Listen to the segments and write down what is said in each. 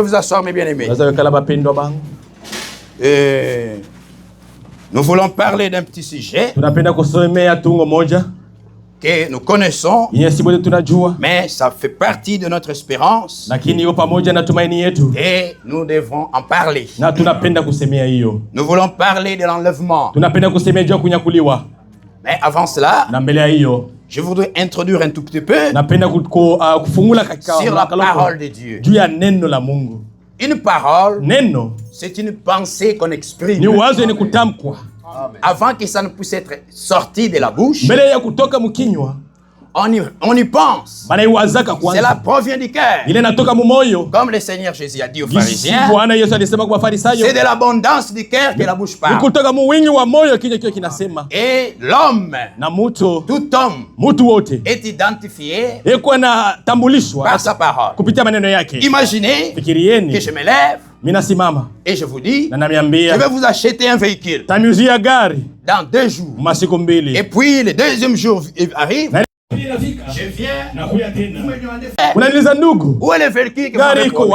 pouvez vous asseoir, mes bien-aimés. Nous voulons parler d'un petit sujet que nous connaissons, mais ça fait partie de notre espérance et nous devons en parler. Nous voulons parler de l'enlèvement. Mais avant cela, je voudrais introduire un tout petit peu sur la parole de Dieu. Une parole, c'est une pensée qu'on exprime avant que ça ne puisse être sorti de la bouche. On y pense. Cela provient du cœur. Comme le Seigneur Jésus a dit aux pharisiens, c'est de l'abondance du cœur que la bouche parle. Et l'homme, tout homme, est identifié par sa parole. Imaginez que je me lève et je vous dis, je vais vous acheter un véhicule dans 2 jours. Et puis le deuxième jour arrive. Je viens, vous me demandez, où est le véhicule que vous avez promis?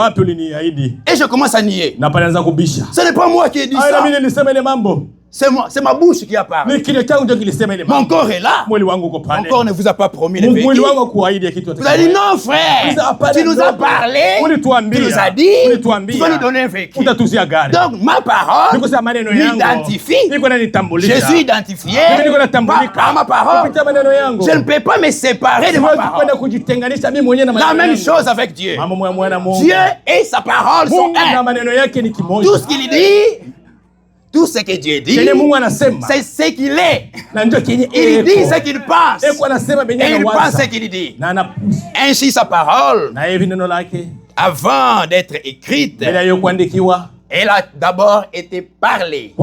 Et je commence à nier. Ce n'est pas moi qui ai dit ça. C'est ma bouche qui a parlé. Mon corps est là. Mon corps ne vous a pas promis le véhicule. Vous avez dit non, frère. Tu nous as parlé. Tu nous as dit. Tu vas nous donner un véhicule. Donc ma parole m'identifie. Je suis identifié par ma parole. Je ne peux pas me séparer de ma parole. La même chose avec Dieu. Dieu et sa parole sont un. Tout ce qu'il dit, tout ce que Dieu dit, c'est ce qu'il est. Il dit ce qu'il pense. Et il pense ce qu'il dit. Ainsi sa parole, avant d'être écrite, elle a d'abord été parlée.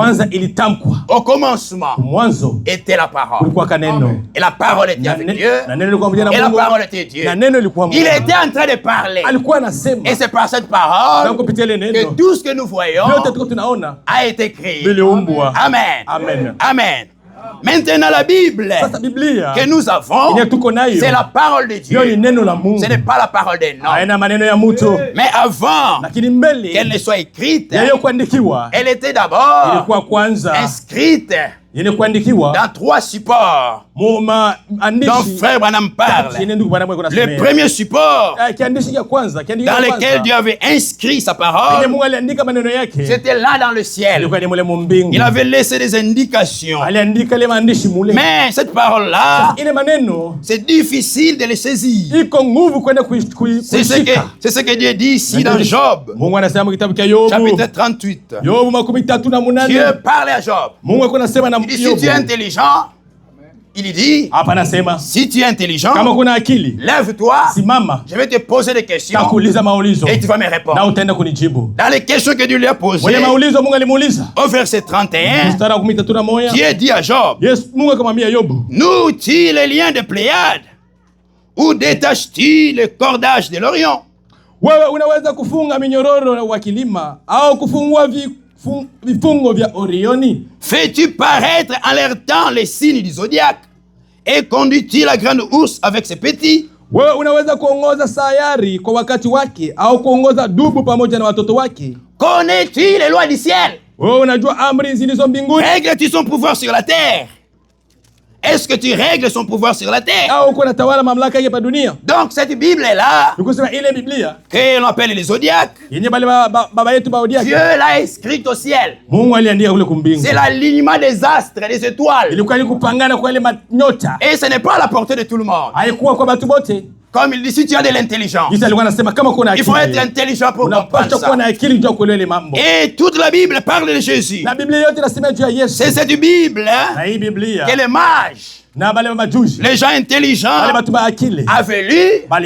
Au commencement était la parole. Et la parole était avec Dieu. Et la parole était Dieu. Il était en train de parler. Et c'est par cette parole que tout ce que nous voyons a été créé. Amen. Amen. Amen. Maintenant, la Bible que nous avons, c'est la parole de Dieu. Ce n'est pas la parole d'un homme. Mais avant qu'elle ne soit écrite, elle était d'abord inscrite dans 3 supports dont Frère Branham parle. Le premier support dans lequel Dieu avait inscrit sa parole, c'était là dans le ciel. Il avait laissé des indications. Mais cette parole-là, c'est difficile de les saisir. C'est ce que Dieu dit ici dans Job, chapitre 38. Dieu parlait à Job. Il dit, si tu es intelligent, il dit, si tu es intelligent, lève-toi, je vais te poser des questions et tu vas me répondre. Dans les questions que Dieu lui a posées, au verset 31, Dieu dit à Job, noue-t-il les liens de Pléiade ou détache-t-il le cordage de l'Orient? Fais-tu paraître en leur temps les signes du zodiaque et conduis-tu la grande ours avec ses petits? Connais-tu les lois du ciel? Règles-tu son pouvoir sur la terre? Est-ce que tu règles son pouvoir sur la terre? Donc cette Bible-là, que l'on appelle les zodiaques, Dieu l'a inscrite au ciel. C'est l'alignement des astres, des étoiles. Et ce n'est pas à la portée de tout le monde. Comme il dit, si tu as de l'intelligence, il faut être intelligent pour comprendre ça. Et toute la Bible parle de Jésus. C'est cette Bible que les mages, les gens intelligents avaient lu pour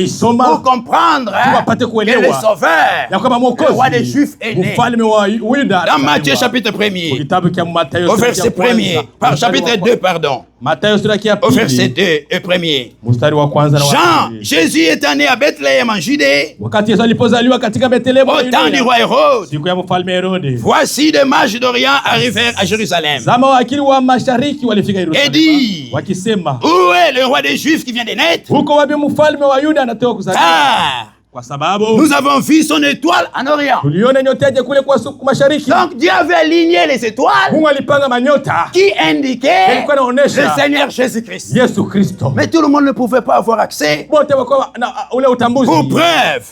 comprendre que le Sauveur, le roi des Juifs, est né. Dans Matthieu chapitre 1er, au verset 1er, chapitre 2, pardon. Au verset 2 et 1er. Jean, Jésus est né à Bethléem en Judée, au temps du roi Hérode. Voici des mages d'Orient arrivèrent à Jérusalem et dit, où est le roi des Juifs qui vient de naître? Car Nous avons vu son étoile en Orient. Donc Dieu avait aligné les étoiles qui indiquaient le Seigneur Jésus-Christ. Mais tout le monde ne pouvait pas avoir accès. Pour preuve,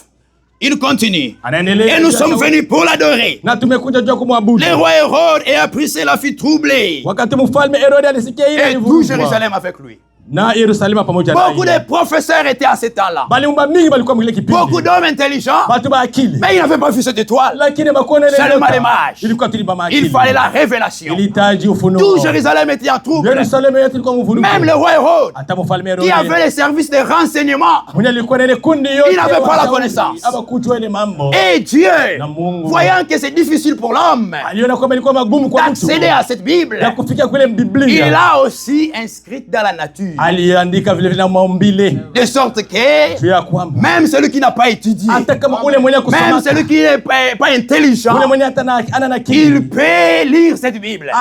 il continue. Et nous sommes venus pour l'adorer. Le roi Hérode ayant pris la fille troublée. Et tout Jérusalem avec lui. Beaucoup de professeurs étaient à ce temps-là. Beaucoup d'hommes intelligents. Mais ils n'avaient pas vu cette étoile. Seulement l'image. Il fallait la révélation. Tout Jérusalem était en trouble. Même le roi Hérode, qui avait les services de renseignement, il n'avait pas la connaissance. Et Dieu, voyant que c'est difficile pour l'homme d'accéder à cette Bible, il l'a aussi inscrite dans la nature. De sorte que même celui qui n'a pas étudié, même celui qui n'est pas intelligent, il peut lire cette Bible.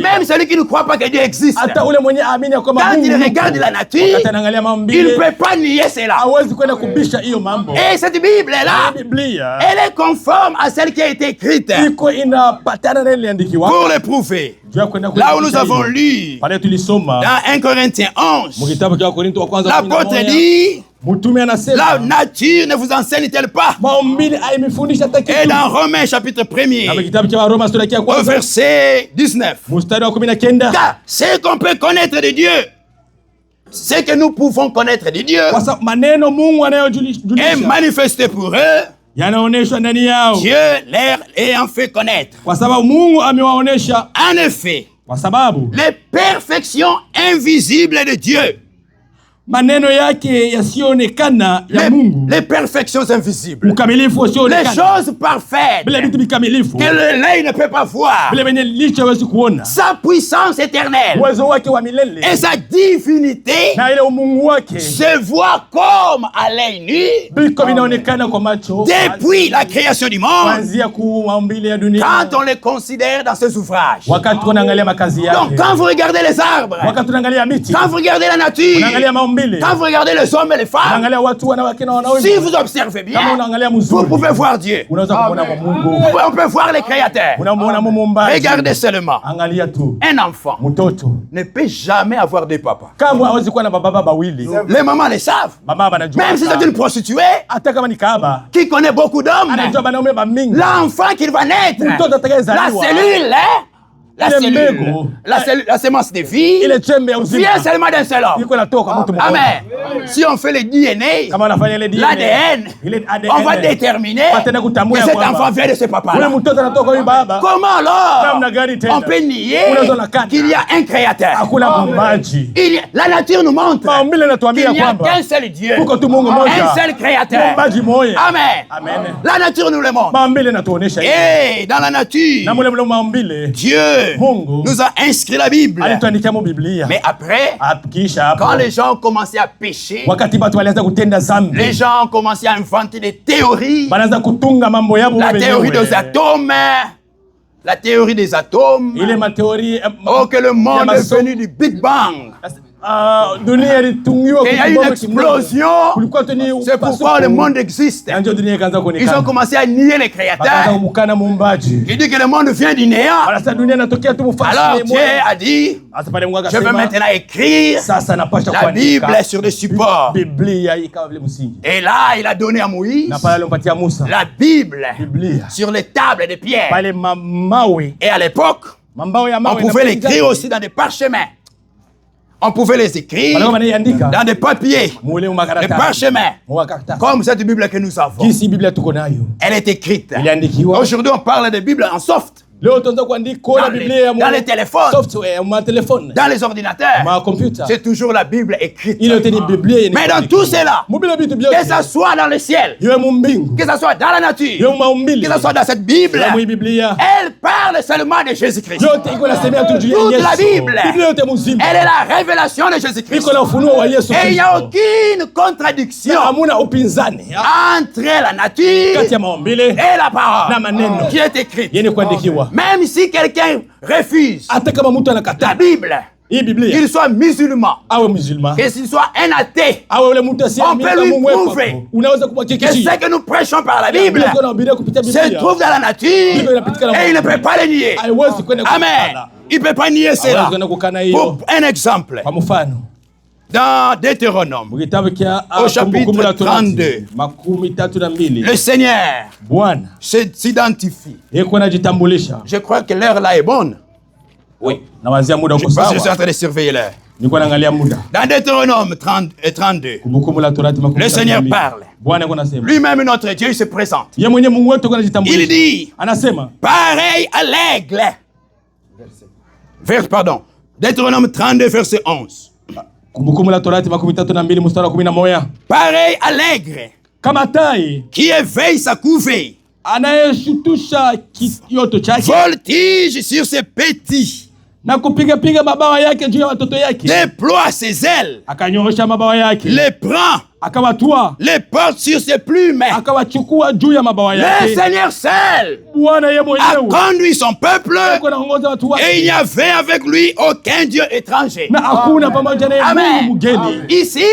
Même celui qui ne croit pas que Dieu existe, quand il regarde la nature, il ne peut pas nier cela. Et cette Bible-là, elle est conforme à celle qui a été écrite. Pour le prouver, là où nous avons lu dans 1 Corinthiens 11, l'apôtre dit, la nature ne vous enseigne-t-elle pas? Et dans Romains chapitre 1er, au verset 19, car ce qu'on peut connaître de Dieu, ce que nous pouvons connaître de Dieu, est manifesté pour eux. Dieu leur ayant fait connaître. En effet, les perfections invisibles de Dieu. Les perfections invisibles. Les choses parfaites que l'œil ne peut pas voir. Sa puissance éternelle et sa divinité se voient comme à l'œil nu depuis la création du monde, quand on les considère dans ses ouvrages. Donc quand vous regardez les arbres, quand vous regardez la nature, quand vous regardez les hommes et les femmes, si vous observez bien, vous pouvez voir Dieu. On peut voir les créateurs. Regardez seulement. Un enfant ne peut jamais avoir de papa. Les mamans le savent. Même si c'est une prostituée qui connaît beaucoup d'hommes, l'enfant qu'il va naître, la sémence de vie vient seulement d'un seul homme. Amen. Si on fait le DNA, l'ADN, on va déterminer que cet enfant vient de ce papa-là. Comment alors on peut nier qu'il y a un créateur? La nature nous montre qu'il n'y a qu'un seul Dieu, un seul créateur. Amen. La nature nous le montre. Et dans la nature, Dieu nous a inscrit la Bible. Mais après, quand les gens ont commencé à pécher, les gens ont commencé à inventer des théories. La théorie des atomes. La théorie des atomes. Oh, que le monde est venu du Big Bang. Il y a une explosion. C'est pourquoi le monde existe. Ils ont commencé à nier les créateurs. Il dit que le monde vient du néant. Alors Dieu a dit, je vais maintenant écrire la Bible sur des supports. Et là, il a donné à Moïse la Bible sur les tables de pierre. Et à l'époque, on pouvait l'écrire aussi dans des parchemins. On pouvait les écrire dans des papiers, des parchemins, comme cette Bible que nous avons. Elle est écrite. Aujourd'hui, on parle de Bible en soft. Dans les téléphones, dans les ordinateurs, c'est toujours la Bible écrite. Mais dans tout cela, que ce soit dans le ciel, que ce soit dans la nature, que ce soit dans cette Bible, elle parle seulement de Jésus-Christ. Toute la Bible, elle est la révélation de Jésus-Christ. Et il n'y a aucune contradiction entre la nature et la parole qui est écrite. Même si quelqu'un refuse la Bible, qu'il soit musulman, qu'il soit un athée, on peut lui prouver que ce que nous prêchons par la Bible se trouve dans la nature et il ne peut pas le nier. Amen. Il ne peut pas nier cela. Pour un exemple, dans Deutéronome, au chapitre 32, le Seigneur s'identifie. Je crois que l'heure là est bonne. Oui. Je suis en train de surveiller l'heure. Dans Deutéronome 32, le Seigneur parle. Lui-même, notre Dieu, il se présente. Il dit, pareil à l'aigle. Pardon. Deutéronome 32, verset 11. Pareil à l'aigle qui éveille sa couvée, voltige sur ses petits, déploie ses ailes, les prend, les porte sur ses plumes. Le Seigneur seul a conduit son peuple et il n'y avait avec lui aucun Dieu étranger. Amen. Ici,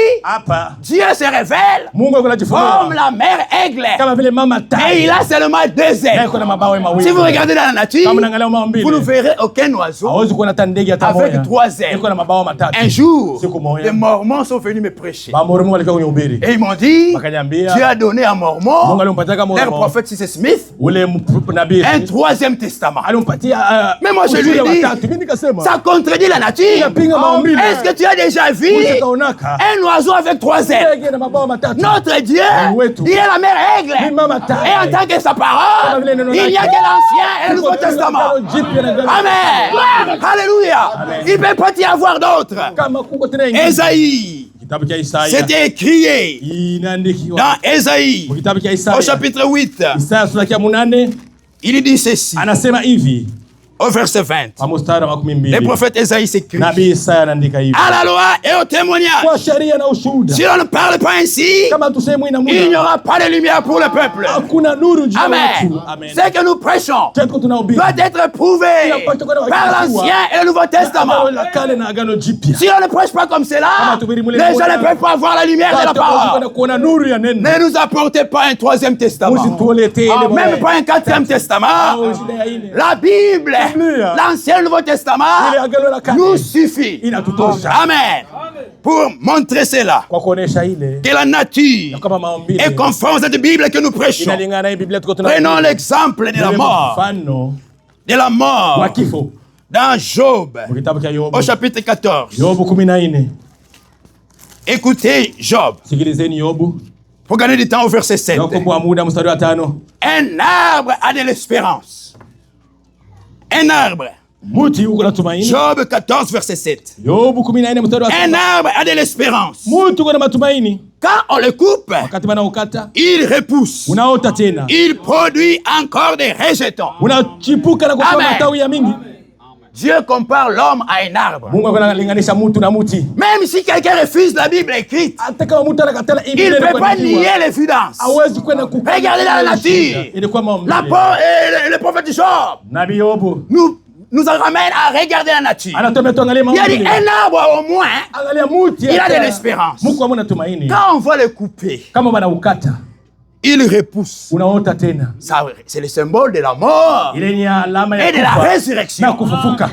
Dieu se révèle comme la mère aigle et il a seulement 2 ailes. Si vous regardez dans la nature, vous ne verrez aucun oiseau avec 3 ailes. Un jour, les Mormons sont venus me prêcher. Et ils m'ont dit, Dieu a donné à Mormon, leur prophète C.C. Smith, un 3e testament. Mais moi je lui ai dit, ça contredit la nature. Est-ce que tu as déjà vu un oiseau avec 3 ailes? Notre Dieu, il est la mère aigle. Et en tant que sa parole, il n'y a que l'Ancien et le Nouveau Testament. Amen. Alléluia. Il ne peut pas y avoir d'autres. Ésaïe. C'était écrit dans Ésaïe, au chapitre 8. Il dit ceci, au verset 20. Le prophète Ésaïe s'écrit à la loi et au témoignage. Si on ne parle pas ainsi, il n'y aura pas de lumière pour le peuple. Amen. Ce que nous prêchons doit être prouvé par l'Ancien et le Nouveau Testament. Si on ne prêche pas comme cela, les gens ne peuvent pas voir la lumière de la parole. Ne nous apportez pas un 3e testament, même pas un 4e testament. La Bible, l'Ancien et le Nouveau Testament nous suffit. Amen. Pour montrer cela, que la nature est conforme à cette Bible que nous prêchons. Prenons l'exemple de la mort. De la mort. Dans Job, au chapitre 14. Écoutez Job. Pour gagner du temps au verset 7. Un arbre a de l'espérance. Un arbre. Job 14, verset 7. Un arbre a de l'espérance. Quand on le coupe, il repousse. Il produit encore des rejetons. Amen. Dieu compare l'homme à un arbre. Même si quelqu'un refuse la Bible écrite, il ne peut pas nier l'évidence. Regardez dans la nature. Le prophète Job nous ramène à regarder la nature. Il a dit un arbre au moins, il a de l'espérance. Quand on va le couper, il repousse. C'est le symbole de la mort et de la résurrection.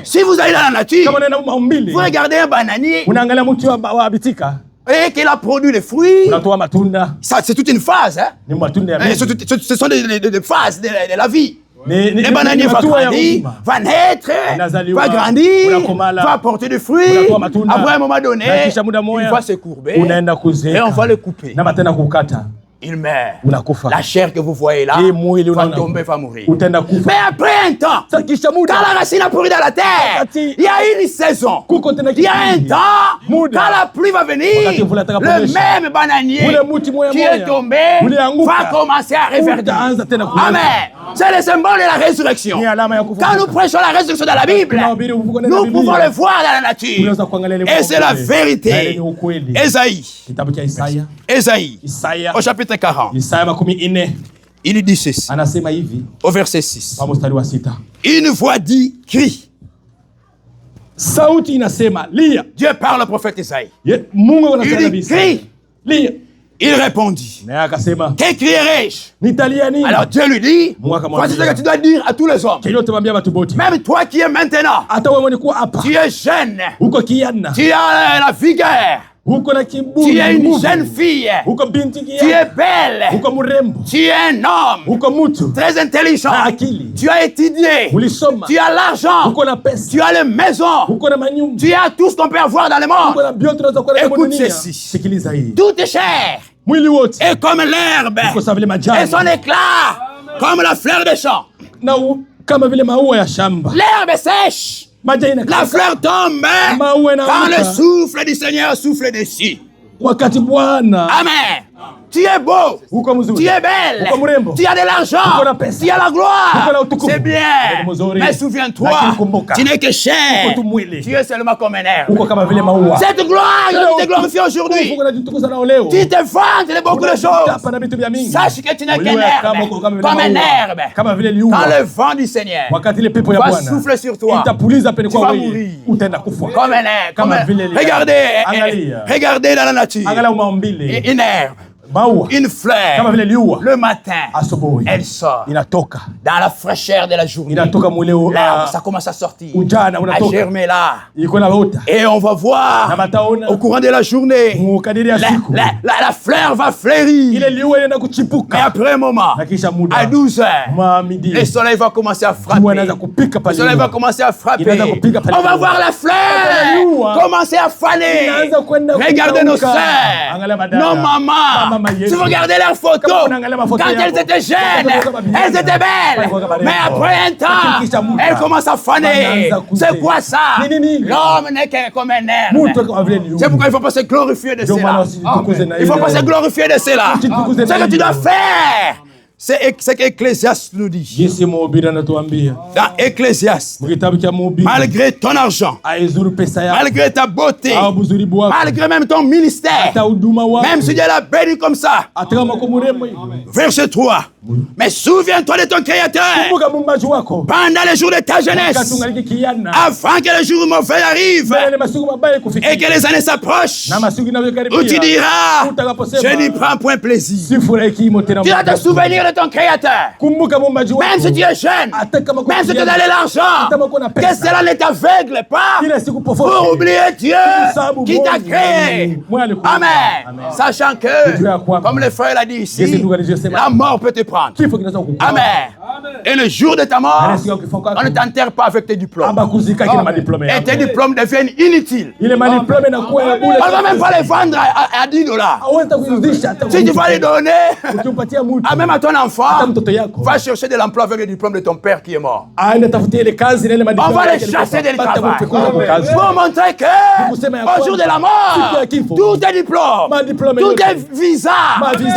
Si vous allez dans la nature, vous regardez un bananier et qu'il a produit des fruits, c'est toute une phase. Ce sont des phases de la vie. Le bananier va grandir, va naître, va grandir, va porter des fruits. Après un moment donné, il va se courber et on va le couper. Il meurt. La chair que vous voyez là va tomber, va mourir. Mais après un temps, quand la racine a pourri dans la terre, il y a une saison. Il y a un temps, quand la pluie va venir, le même bananier qui est tombé va commencer à reverdir. Amen. C'est le symbole de la résurrection. Quand nous prêchons la résurrection dans la Bible, nous pouvons le voir dans la nature. Et c'est la vérité. Ésaïe, au chapitre 40. Il dit ceci, au verset 6. Une voix dit, crie. Sauti inasema lia. Dieu parle au prophète Isaïe. Mungu anasema il dit crie. Lia. Il répondit. Que crierai-je? Alors Dieu lui dit, voici ce que tu dois dire à tous les hommes. Même toi qui es maintenant, tu es jeune, tu as la vigueur, tu es une jeune fille, tu es belle, tu es un homme très intelligent, tu as étudié, tu as l'argent, tu as les maisons, tu as tout ce qu'on peut avoir dans le monde. Écoute ceci, tout est cher et comme l'herbe et son éclat comme la fleur des champs. L'herbe est sèche, la fleur tombe quand le souffle du Seigneur souffle dessus. Amen. Tu es beau, tu es belle, tu as de l'argent, tu as la gloire, c'est bien. Mais souviens-toi, tu n'es que chair, tu es seulement comme un herbe. Cette gloire, je vais te glorifier aujourd'hui. Tu te vantes de beaucoup de choses. Sache que tu n'es qu'un herbe, comme un herbe. Quand le vent du Seigneur va souffler sur toi, tu vas mourir. Comme un herbe. Regardez dans la nature, une herbe. Une fleur, le matin, elle sort dans la fraîcheur de la journée. L'arbre, ça commence à sortir, à germer là. Et on va voir, au courant de la journée, la fleur va fleurir. Mais après un moment, à 12 heures, le soleil va commencer à frapper. Le soleil va commencer à frapper. On va voir la fleur commencer à faner. Regardez nos sœurs, nos mamans. Si vous regardez leurs photos, quand elles étaient jeunes, elles étaient belles. Mais après un temps, elles commencent à faner. C'est quoi ça? L'homme n'est que comme un herbe. C'est pourquoi il ne faut pas se glorifier de cela. Il ne faut pas se glorifier de cela. Ce que tu dois faire, c'est qu'Ecclésiaste nous dit. Dans Ecclésiaste, malgré ton argent, malgré ta beauté, malgré même ton ministère, même si Dieu l'a béni comme ça, verset 3. Mais souviens-toi de ton Créateur pendant les jours de ta jeunesse, afin que les jours mauvais arrivent et que les années s'approchent, où tu diras, je n'y prends point plaisir. Tu dois te souvenir de ton Créateur, même si tu es jeune, même si tu as de l'argent, que cela ne t'aveugle pas pour oublier Dieu qui t'a créé. Amen. Sachant que, comme le frère l'a dit ici, la mort peut te prendre. Amen. Et le jour de ta mort, on ne t'enterre pas avec tes diplômes. Et tes diplômes deviennent inutiles. On ne va même pas les vendre à $10. Si tu vas les donner, même à ton enfant, va chercher de l'emploi avec le diplôme de ton père qui est mort. On va les chasser de travail pour montrer que au jour de la mort, tout est diplôme, tout est visa,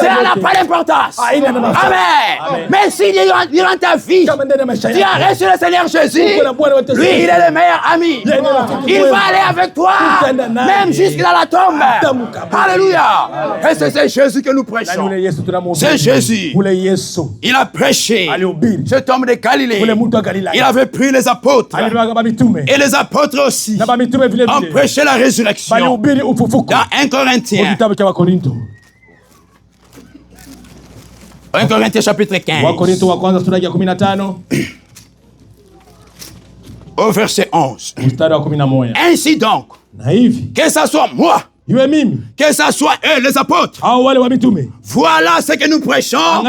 ça n'a pas d'importance. Amen. Mais si durant ta vie, tu as reçu le Seigneur Jésus, lui, il est le meilleur ami. Il va aller avec toi, même jusqu'à la tombe. Alléluia. Et c'est Jésus que nous prêchons. C'est Jésus. Il a prêché. Cet homme de Galilée, il avait pris les apôtres. Et les apôtres aussi ont prêché la résurrection. Dans 1 Corinthiens. 1 Corinthiens chapitre 15. Au verset 11. Ainsi donc, que ça soit moi, que ça soit eux, les apôtres, voilà ce que nous prêchons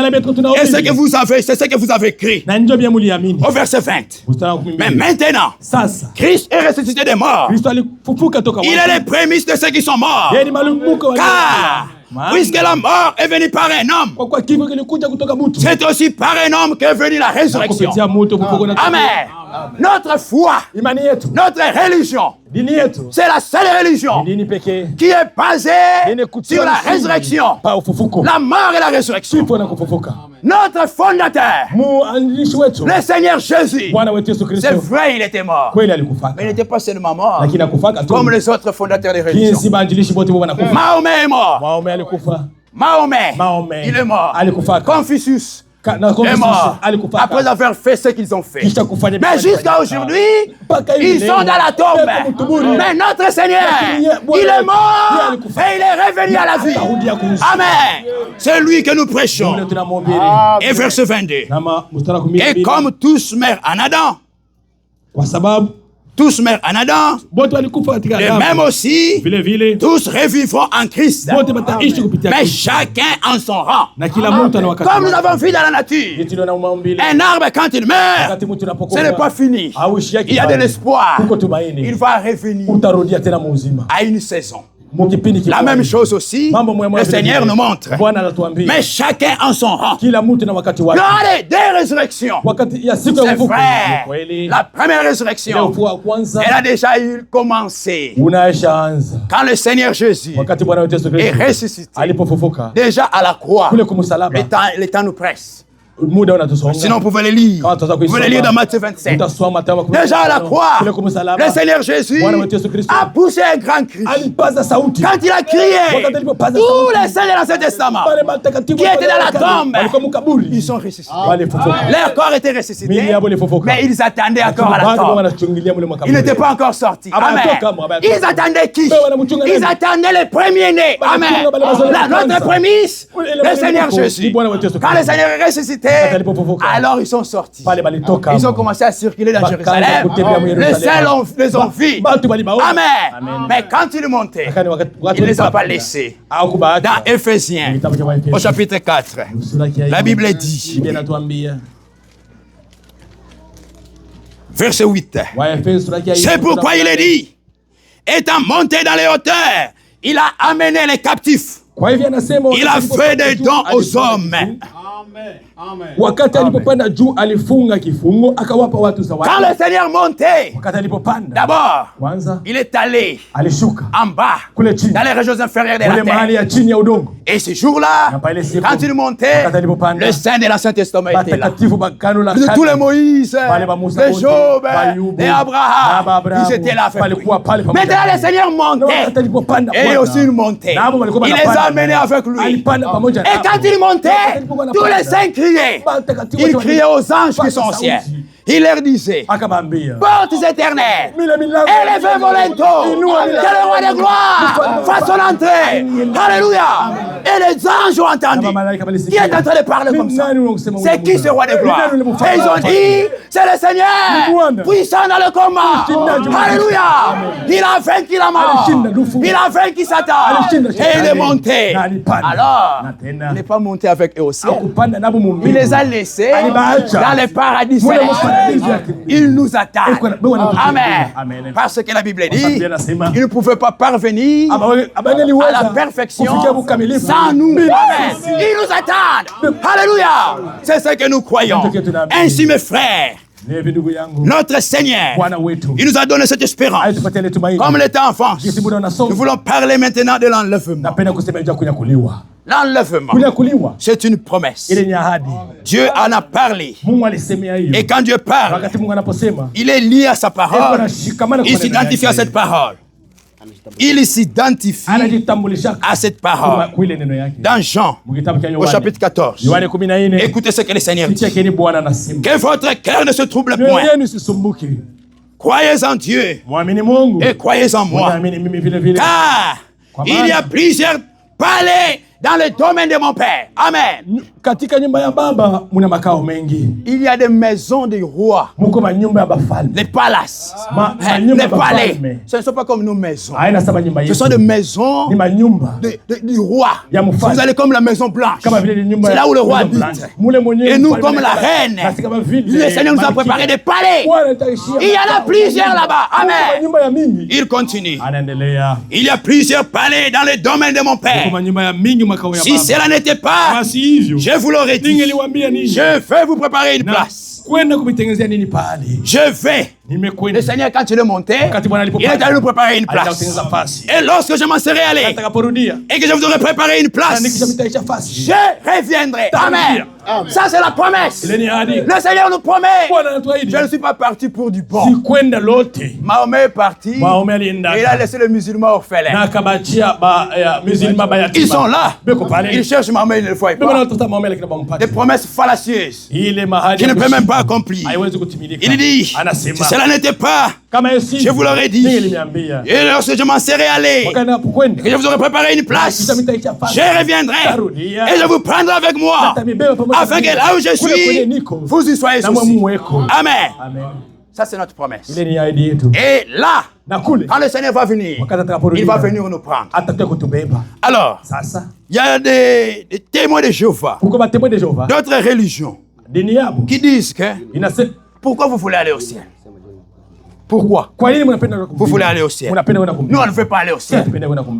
et ce que vous avez, c'est ce que vous avez écrit. Au verset 20. Mais maintenant, Christ est ressuscité des morts. Il est les prémices de ceux qui sont morts. Car puisque la mort est venue par un homme, c'est aussi par un homme qu'est venue la résurrection. Amen. Notre foi, notre religion, c'est la seule religion qui est basée sur la résurrection, la mort et la résurrection. Notre fondateur, le Seigneur Jésus, c'est vrai, il était mort, mais il n'était pas seulement mort comme les autres fondateurs des religions. Mahomet est mort. Mahomet, il est mort. Confucius est mort après avoir fait ce qu'ils ont fait. Mais jusqu'à aujourd'hui, ils sont dans la tombe. Mais notre Seigneur, il est mort et il est revenu à la vie. Amen. C'est lui que nous prêchons. Et verset 22. Et comme tous meurent en Adam, tous meurent en Adam, et même aussi, tous revivront en Christ. Mais chacun en son rang. Comme nous avons vu dans la nature, un arbre quand il meurt, ce n'est pas fini. Il y a de l'espoir. Il va revenir à une saison. La même chose aussi, le Seigneur nous montre. Mais chacun en son rang. Regardez, des résurrections. C'est vrai. La première résurrection, elle a déjà eu commencé. Quand le Seigneur Jésus est ressuscité, déjà à la croix, le temps nous presse. Sinon, vous pouvez les lire. Vous pouvez les lire dans Matthieu 27. Déjà à la croix, le Seigneur Jésus a poussé un grand cri. Quand il a crié, tous les saints de l'Ancien Testament qui étaient dans la tombe, ils sont ressuscités. Leur corps était ressuscité, mais ils attendaient encore à la tombe. Ils n'étaient pas encore sortis. Amen. Ils attendaient qui? Ils attendaient les premiers-nés. Amen. Notre prémisse, le Seigneur Jésus. Quand le Seigneur est ressuscité, alors ils sont sortis. Ils ont commencé à circuler dans Jérusalem. Les saints les ont vus. Amen. Mais quand ils montaient, ils ne les ont pas laissés. Dans Éphésiens, au chapitre 4, la Bible dit, verset 8, c'est pourquoi il est dit, étant monté dans les hauteurs, il a amené les captifs. Il a fait des dons aux hommes. Wakati alipopanda juu alifunga kifungo akawapa watu zawadi. Quand le Seigneur montait, d'abord, il est allé en bas, dans les régions inférieures de la terre. Et ce jour-là, quand il montait, le Saint de l'Ancien Testament était là. De tous les Moïse, les Job, les Abraham, ils étaient là. Maintenant, le Seigneur montait. Et aussi il montait. Il les a amenés avec lui. Et quand il montait, tous les saints criaient. Il criait aux anges qui sont au ciel. Il leur disait, portes éternelles, élevez vos linteaux, que le roi de gloire fasse son entrée. Alléluia. Et les anges ont entendu. Qui est en train de parler comme ça? C'est qui ce roi de gloire? Et ils ont dit, c'est le Seigneur, puissant dans le combat. Alléluia. Il a vaincu la mort. Il a vaincu Satan. Et il est monté. Alors, il n'est pas monté avec eux aussi. Il les a laissés dans les paradis célestes. Il nous attaque. Amen. Parce que la Bible dit, il ne pouvait pas parvenir à la perfection sans nous. Amen. Il nous attend. Alléluia. C'est ce que nous croyons. Ainsi, mes frères, notre Seigneur, il nous a donné cette espérance. Comme l'état enfant, nous voulons parler maintenant de l'enlèvement. L'enlèvement, c'est une promesse. Dieu en a parlé. Et quand Dieu parle, il est lié à sa parole. Il s'identifie à cette parole. Il s'identifie à cette parole. Dans Jean, au chapitre 14, écoutez ce que le Seigneur dit. Que votre cœur ne se trouble point. Croyez en Dieu et croyez en moi. Car il y a plusieurs palais dans le domaine de mon Père. Amen. Il y a des maisons des rois. Des palaces. Les palais. Ce ne sont pas comme nos maisons. Ce sont des maisons du roi. Vous allez comme la maison blanche. C'est là où le roi habite. Et nous comme la reine. Le Seigneur nous a préparé des palais. Il y en a plusieurs là-bas. Amen. Il continue. Il y a plusieurs palais dans le domaine de mon Père. Si cela n'était pas, je vous l'aurais dit. Je vais vous préparer une place. Je vais Le Seigneur, quand il est monté, il est allé nous préparer une place. Et lorsque je m'en serai allé, et que je vous aurai préparé une place, je reviendrai. Amen. Ça, c'est la promesse. Le Seigneur nous promet. Je ne suis pas parti pour du bon. Mahomet est parti. Et il a laissé les musulmans orphelins. Ils sont là. Ils cherchent Mahomet, ils ne le voient pas. Des promesses fallacieuses qui ne peuvent même pas accomplir. Il dit, si cela n'était pas, je vous l'aurais dit. Et lorsque je m'en serai allé, et que je vous aurai préparé une place, je reviendrai et je vous prendrai avec moi, afin que là où je suis, vous y soyez aussi. Amen. Ça, c'est notre promesse. Et là, quand le Seigneur va venir, il va venir nous prendre. Alors, il y a des témoins de Jéhovah, d'autres religions, qui disent que pourquoi vous voulez aller au ciel? Pourquoi? Vous voulez aller au ciel? Nous, on ne veut pas aller au ciel.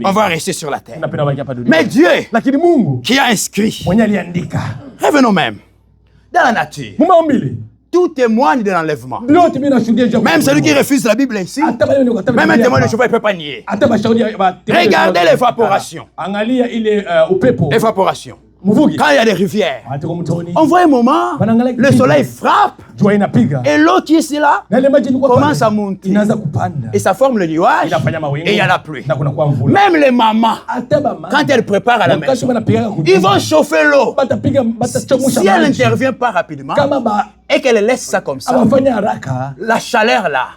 On va rester sur la terre. Mais Dieu, qui a inscrit, revenons même, dans la nature, tout témoigne de l'enlèvement. Même celui qui refuse la Bible ici, même un témoin de Jéhovah ne peut pas nier. Regardez l'évaporation. L'évaporation. Quand il y a des rivières, on voit un moment, le soleil frappe et l'eau qui est ici là commence à monter et ça forme le nuage et il y a la pluie. Même les mamans, quand elles préparent à la maison, ils vont chauffer l'eau. Si elle n'intervient pas rapidement et qu'elle laisse ça comme ça, la chaleur là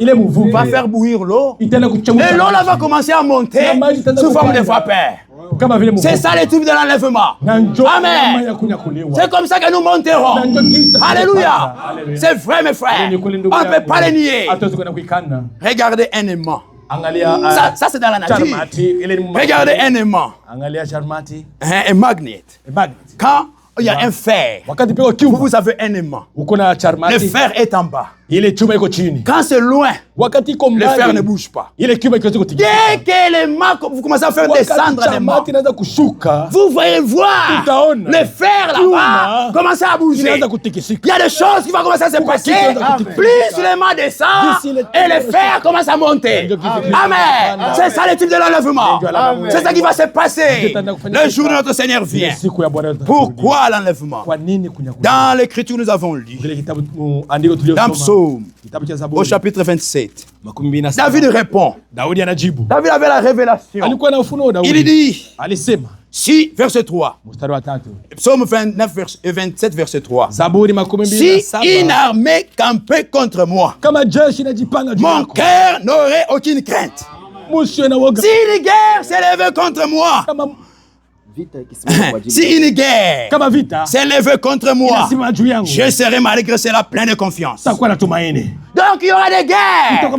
va faire bouillir l'eau et l'eau là va commencer à monter sous forme de vapeur. C'est ça les tubes de l'enlèvement. Amen. C'est comme ça que nous monterons. Alléluia. C'est vrai, mes frères. On ne peut pas les nier. Regardez un aimant. Ça c'est dans la nature. Regardez un aimant. Un magnet. Quand il y a un fer, vous avez un aimant. Le fer est en bas. Quand c'est loin, le fer ne bouge pas. Dès que l'aimant, vous commencez à faire descendre l'aimant, vous voyez voir le fer là-bas commencer à bouger. Il y a des choses qui vont commencer à se passer. Plus l'aimant descend et le fer commence à monter. Amen. C'est ça l'étude de l'enlèvement. C'est ça qui va se passer le jour où notre Seigneur vient. Pourquoi l'enlèvement? Dans l'Écriture, nous avons lu dans Psaume, au chapitre 27, David répond. David avait la révélation. Il dit, si, verset 3, Psaume 29, 27, verset 3, si une armée campait contre moi, mon cœur n'aurait aucune crainte. Si une guerre s'élève contre moi, si une guerre s'élève contre moi, je serai malgré cela plein de confiance. Donc il y aura des guerres,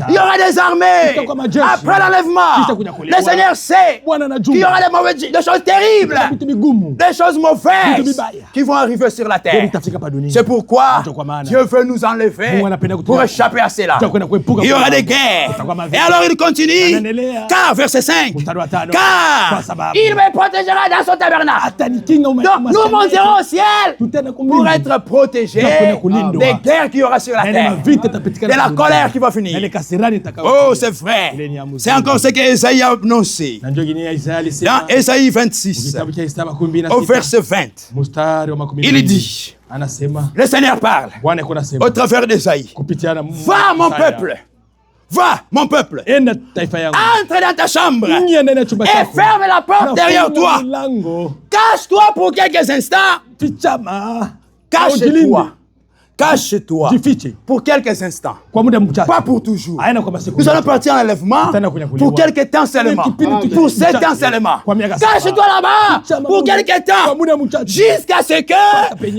il y aura des armées. Après l'enlèvement, le Seigneur sait qu'il y aura des choses terribles, des choses mauvaises qui vont arriver sur la terre. C'est pourquoi Dieu veut nous enlever pour échapper à cela. Il y aura des guerres. Et alors il continue, car, verset 5, car il me protégera dans son tabernacle. Donc nous monterons au ciel pour être protégés des guerres qu'il y aura sur la terre, de la colère qui va venir. Oh, c'est vrai. C'est encore ce qu'Ésaïe a annoncé. Dans Ésaïe 26, au verset 20, il dit, le Seigneur parle au travers d'Ésaïe. Va, mon peuple. Va, mon peuple. Entre dans ta chambre et ferme la porte derrière toi. Cache-toi pour quelques instants. Cache-toi. Cache-toi pour quelques instants, pas pour toujours. Nous allons partir en enlèvement pour quelques temps seulement, pour 7 ans seulement. Cache-toi là-bas pour quelques temps, jusqu'à ce que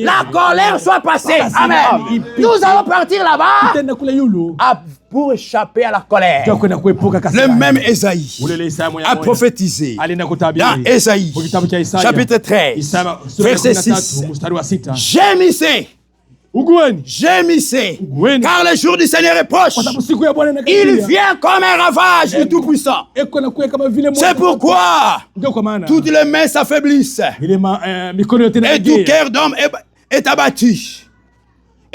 la colère soit passée. Amen. Nous allons partir là-bas pour échapper à la colère. Le même Ésaïe a prophétisé dans Ésaïe, chapitre 13, verset 6. Gémissez. Gémissez, car le jour du Seigneur est proche. Il vient comme un ravage du Tout-Puissant. C'est pourquoi toutes les mains s'affaiblissent et tout cœur d'homme est abattu.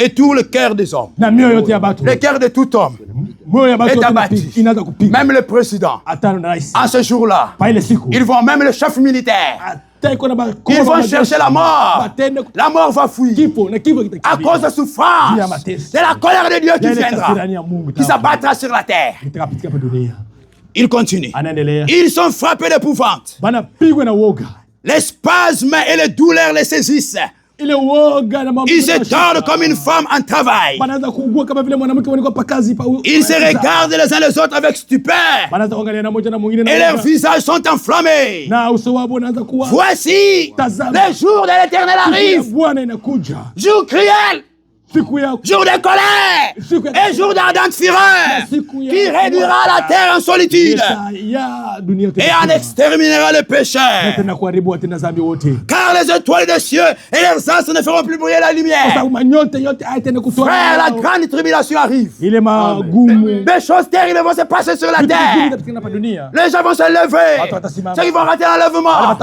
Et tout le cœur des hommes. Le cœur de tout homme est abattu. Même le président. À ce jour-là, ils vont même le chef militaire. Ils vont chercher la mort. La mort va fuir. À cause de souffrance. De la colère de Dieu qui viendra. Qui s'abattra sur la terre. Il continue. Ils sont frappés d'épouvante. Les spasmes et les douleurs les saisissent. Ils se tordent comme une femme en travail. Ils se regardent les uns les autres avec stupeur. Et leurs visages sont enflammés. Voici, les jours de l'Éternel arrivent. Jour cruel. Jour de colère et jour d'ardente fureur qui réduira la terre en solitude et en exterminera le pécheur. Car les étoiles des cieux et leurs astres ne feront plus briller la lumière. Frère, la grande tribulation arrive. Des choses terribles vont se passer sur la terre. Les gens vont se lever. Ceux qui vont rater l'enlèvement,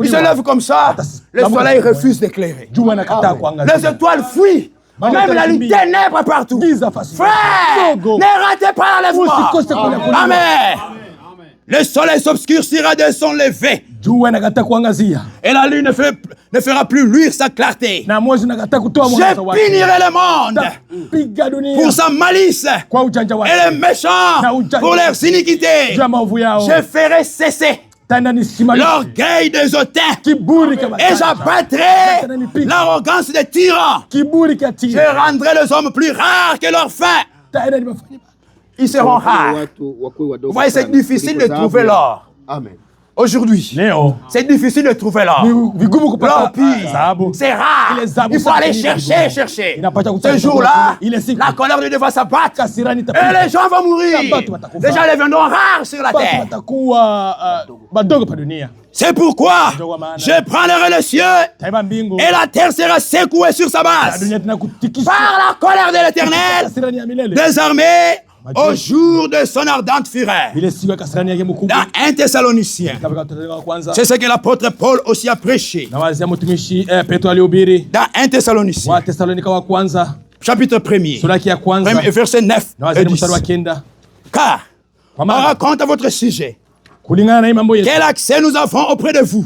ils se lèvent comme ça. Le soleil refuse d'éclairer. Les étoiles fuient. Même la lutte ténèbres partout. Frère, ne ratez pas l'enlèvement. Amen. Le soleil s'obscurcira de son lever. Et la lune ne fera plus luire sa clarté. Je punirai le monde pour sa malice et les méchants pour leurs iniquités. Je ferai cesser l'orgueil des hautains et j'abattrai l'arrogance des tyrans. Je rendrai les hommes plus rares que leurs faim. Ils seront rares. Vous voyez, c'est difficile de trouver l'or. Amen. Aujourd'hui, c'est difficile de trouver l'or. L'or pire, c'est rare. Il faut aller chercher. Ce jour-là, la colère de Dieu va s'abattre et les gens vont mourir. Les gens deviendront rares sur la terre. C'est pourquoi je prendrai le ciel et la terre sera secouée sur sa base par la colère de l'Éternel des armées au jour de son ardente fureur. Dans 1 Thessaloniciens, c'est ce que l'apôtre Paul aussi a prêché. Dans 1 Thessaloniciens, chapitre 1er, verset 9 et 10. Car on raconte à votre sujet quel accès nous avons auprès de vous.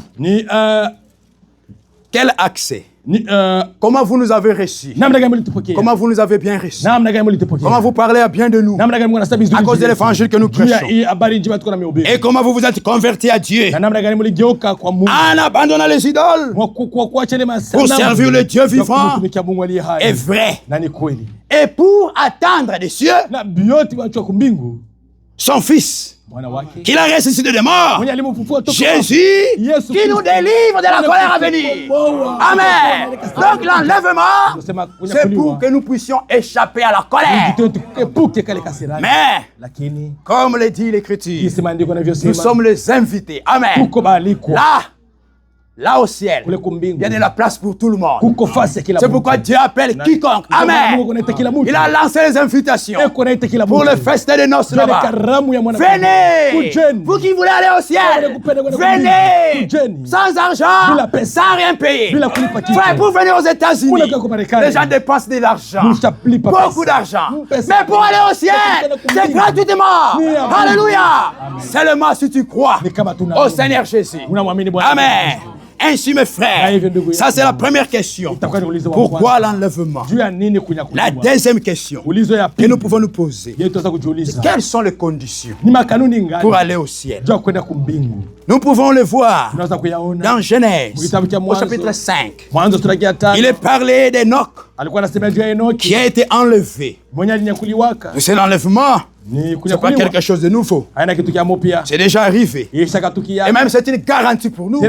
Quel accès? Comment vous nous avez reçus? Comment vous nous avez bien reçus? Comment vous parlez à bien de nous à cause de l'évangile que nous prêchons? Et comment vous vous êtes convertis à Dieu en abandonnant les idoles pour servir le Dieu vivant et vrai et pour attendre des cieux son Fils qu'il a ressuscité des morts, Jésus, qui nous délivre de la colère à venir. Amen. Donc l'enlèvement, c'est pour que nous puissions échapper à la colère. Mais, comme le dit l'Écriture, nous sommes les invités. Amen. Là au ciel, il y a de la place pour tout le monde. C'est pourquoi Dieu appelle quiconque. Amen. Il a lancé les invitations pour le festin de noces là-bas. Venez, vous qui voulez aller au ciel, venez, sans argent, sans rien payer. Frère, pour venir aux États-Unis, les gens dépensent de l'argent, beaucoup d'argent. Mais pour aller au ciel, c'est gratuitement. Alléluia. Seulement si tu crois au Seigneur Jésus. Amen. Ainsi, mes frères, ça c'est la première question. Pourquoi l'enlèvement? La deuxième question que nous pouvons nous poser, quelles sont les conditions pour aller au ciel? Nous pouvons le voir dans Genèse, au chapitre 5. Il est parlé d'Enoch qui a été enlevé. C'est l'enlèvement. C'est pas quelque chose de nouveau. C'est déjà arrivé. Et même c'est une garantie pour nous que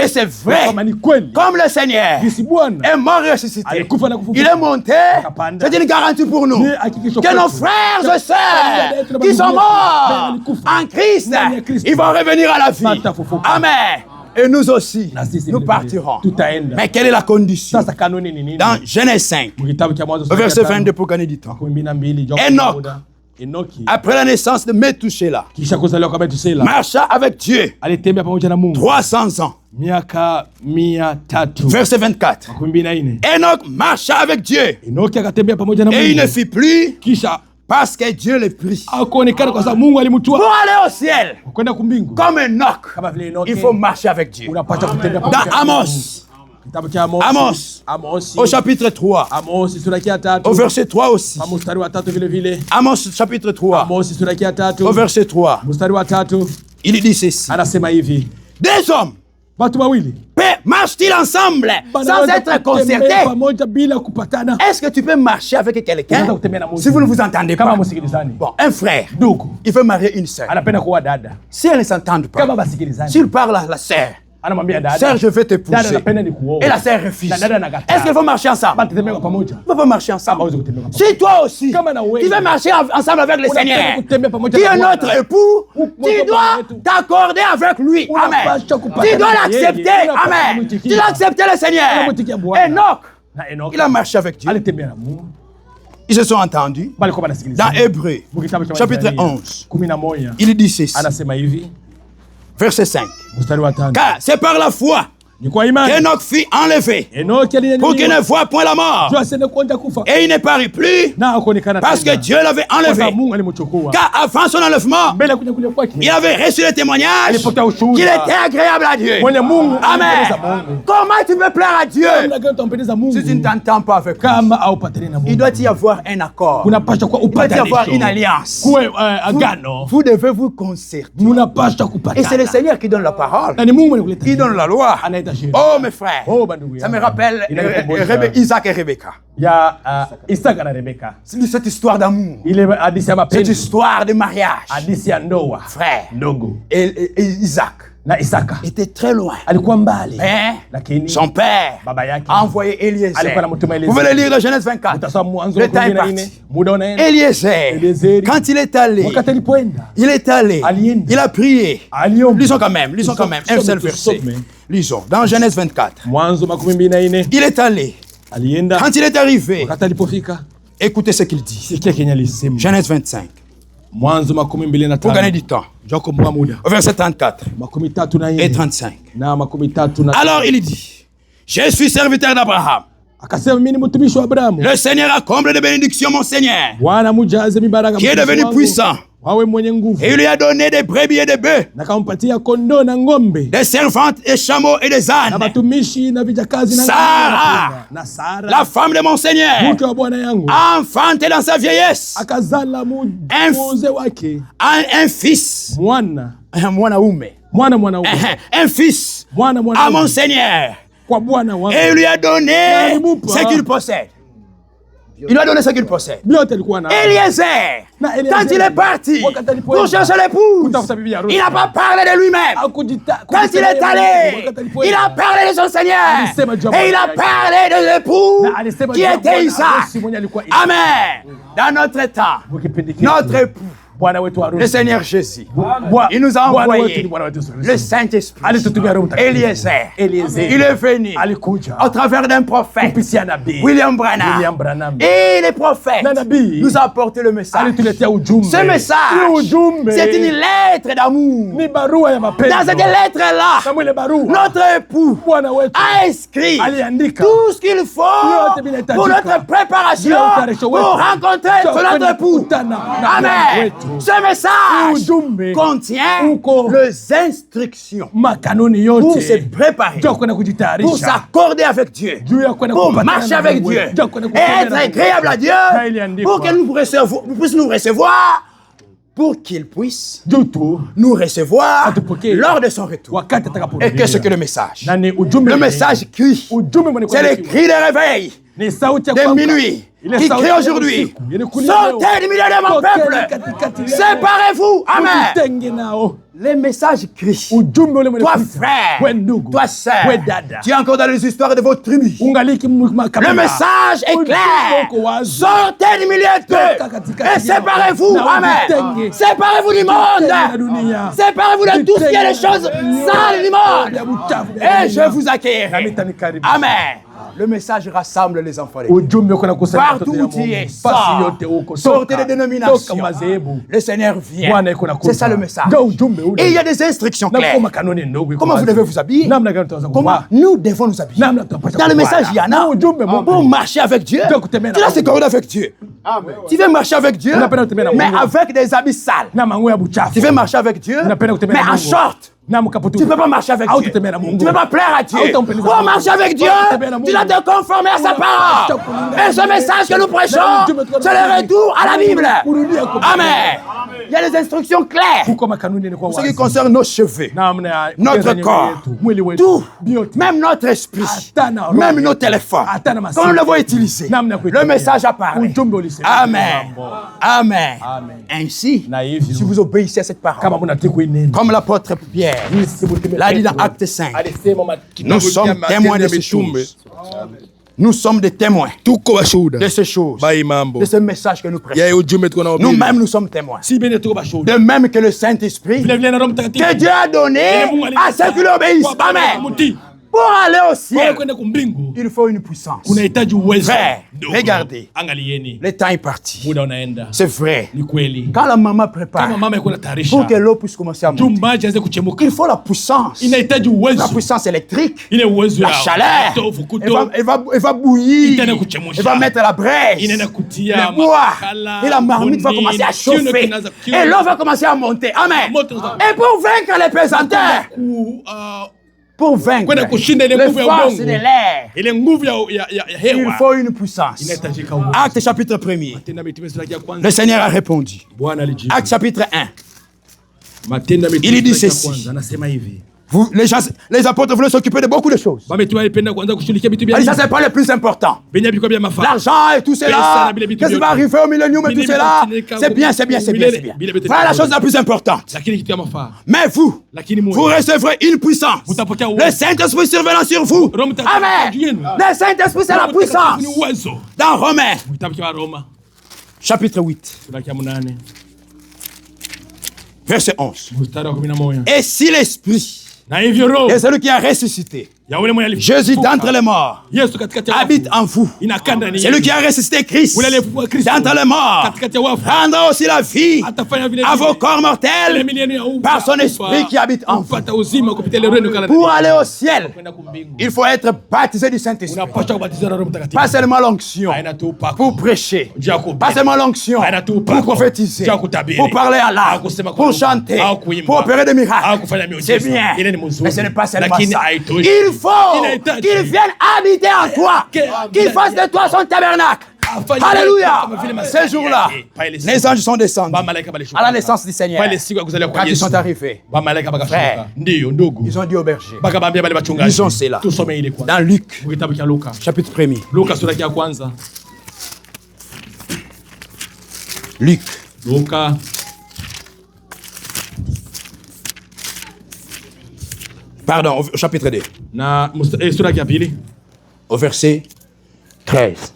c'est vrai. Comme le Seigneur est mort et ressuscité, il est monté. C'est une garantie pour nous que nos frères et sœurs qui sont morts en Christ, ils vont revenir à la vie. Amen. Et nous aussi, nous partirons. Mais quelle est la condition? Dans Genèse 5, verset 22 pour gagner du temps. Enoch après la naissance de Methushélah, marcha avec Dieu 300 ans. Verset 24. Enoch marcha avec Dieu et il ne fit plus parce que Dieu le prit pour aller au ciel. Comme Enoch, il faut marcher avec Dieu. Dans Amos, au chapitre 3, au verset 3 aussi. Amos chapitre 3, au verset 3, il dit ceci. Deux hommes marchent-ils ensemble sans être concertés? Est-ce que tu peux marcher avec quelqu'un si vous ne vous entendez pas? Bon, un frère, il veut marier une sœur. Si elle ne s'entend pas, s'il parle à la sœur, sœur, je vais t'épouser, et la sœur refuse, est-ce qu'il faut marcher ensemble? Il ne faut pas marcher ensemble. Si toi aussi, tu veux marcher ensemble avec le Seigneur, qui est notre époux, tu dois t'accorder avec lui. Amen. Tu dois l'accepter. Amen. Tu dois accepter le Seigneur. Enoch, il a marché avec Dieu. Ils se sont entendus. Dans Hébreux, chapitre 11, il dit ceci. Verset 5. Car c'est par la foi qu'Enoch fut enlevé pour qu'il ne voie point la mort. Et il ne parut plus parce que Dieu l'avait enlevé. Car avant son enlèvement, il avait reçu le témoignage qu'il était agréable à Dieu. Amen. Comment tu peux plaire à Dieu si tu ne t'entends pas avec lui? Il doit y avoir un accord. Il doit y avoir une alliance. Vous devez vous concerter. Et c'est le Seigneur qui donne la parole. Il donne la loi. Oh mes frères, ça me rappelle Isaac et Rebecca. C'est cette histoire d'amour, cette histoire de mariage. Frère, et Isaac était très loin. Son père a envoyé Eliezer. Vous pouvez le lire dans Genèse 24. Le temps est parti. Eliezer, quand il est allé, il a prié. Lisons quand même un seul verset. Lisons dans Genèse 24. Il est allé. Quand il est arrivé, écoutez ce qu'il dit. Genèse 25. Pour gagner du temps. Au verset 34 et 35. Alors il dit, je suis serviteur d'Abraham. Le Seigneur a comblé de bénédictions mon Seigneur, qui est devenu puissant. Et il lui a donné des brebis et des bœufs, des servantes et chameaux et des ânes. Sarah, la femme de mon Seigneur, a enfanté dans sa vieillesse un fils, un fils à mon Seigneur. Et il lui a donné ce qu'il possède. Il lui a donné ce qu'il possède. Eliezer, quand il est parti pour chercher l'épouse, il n'a pas parlé de lui-même. Quand il est allé, il a parlé de son Seigneur. Et il a parlé de l'époux qui était Isaac. Amen. Dans notre temps, notre époux, le Seigneur Jésus, il nous a envoyé le Saint-Esprit. Eliezer, il est venu au travers d'un prophète, William Branham. Et les prophètes nous ont apporté le message. Ce message, c'est une lettre d'amour. Dans cette lettre-là, notre époux a inscrit tout ce qu'il faut pour notre préparation pour rencontrer notre époux. Amen. Ce message contient les instructions pour se préparer, pour s'accorder avec Dieu, pour marcher avec Dieu, et être agréable à Dieu, pour que nous puissions nous recevoir, pour qu'il puisse nous recevoir lors de son retour. Et qu'est-ce que le message? Le message crie, c'est le cri de réveil de minuit qui crie aujourd'hui. Sortez du milieu de mon peuple, séparez-vous. Amen. Les messages crient. Toi frère, toi sœur, tu es encore dans les histoires de votre tribu. Le message est clair. Sortez du milieu d'eux et séparez-vous. Amen. Séparez-vous du monde. Séparez-vous de tout ce qui est les choses sales du monde. Et je vous accueillerai. Amen. Le message rassemble les enfants de Dieu. Partout où tu es, sortez des dénominations. Le Seigneur vient. C'est ça le message. Et il y a des instructions claires. Comment vous devez vous habiller? Comment nous devons nous habiller? Dans le message, il y en a. Pour marcher avec Dieu, tu dois se corroder avec Dieu. Tu veux marcher avec Dieu, mais avec des habits sales. Tu veux marcher avec Dieu, mais en short. Tu ne peux pas marcher avec Dieu. Tu ne peux pas plaire à Dieu. Pour marcher avec Dieu, tu dois te conformer à sa parole. Et ce message que nous prêchons, c'est le retour à la Bible. Amen. Il y a des instructions claires. Pour ce qui concerne nos cheveux, notre corps, tout, même notre esprit, même nos téléphones, quand on le va utiliser, le message apparaît. Amen. Amen. Ainsi, si vous obéissez à cette parole, comme l'apôtre Pierre l'a dit dans Acte 5, nous sommes témoins de ces choses. Nous sommes des témoins de ces choses, de ce message que nous prêchons. Nous-mêmes, nous sommes témoins. De même que le Saint-Esprit que Dieu a donné à ceux qui lui obéissent. Amen. Pour aller au ciel, il faut une puissance. Frère, regardez, le temps est parti. C'est vrai. Quand la maman prépare pour que l'eau puisse commencer à monter, il faut la puissance. La puissance électrique, la chaleur. Elle va bouillir. Elle va mettre la braise, le bois. Et la marmite va commencer à chauffer. Et l'eau va commencer à monter. Amen. Et pour vaincre les pesanteurs, pour vaincre les forces de l'air, il faut une puissance. Acte chapitre 1er. Le Seigneur a répondu. Acte chapitre 1. Il dit ceci. Les apôtres voulaient s'occuper de beaucoup de choses. Ça, c'est pas le plus important. L'argent et tout cela, qu'est-ce qui va arriver au millénium et tout cela, c'est bien. Voilà la chose la plus importante. Mais vous recevrez une puissance. Le Saint-Esprit survenant sur vous. Amen. Le Saint-Esprit, c'est la puissance. Dans Romains, chapitre 8. Verset 11. Et si l'Esprit et celui qui a ressuscité Jésus d'entre les morts habite en vous. Celui qui a ressuscité Christ d'entre les morts rendra aussi la vie à vos corps mortels par son esprit qui habite en vous. Pour aller au ciel, il faut être baptisé du Saint-Esprit. Pas seulement l'onction pour prêcher, pas seulement l'onction pour prophétiser, pour parler à l'art, pour chanter, pour opérer des miracles. C'est bien, mais ce n'est pas seulement ça. Il faut qu'il vienne habiter en toi, qu'il fasse de toi son tabernacle. Alléluia. Ces jours-là, les anges sont descendus à la naissance du Seigneur. Quand ils sont arrivés, frère, ils ont dit au berger, ils sont là. Dans Luc, chapitre 1er. Luc. Pardon, au chapitre 2. Au verset 13.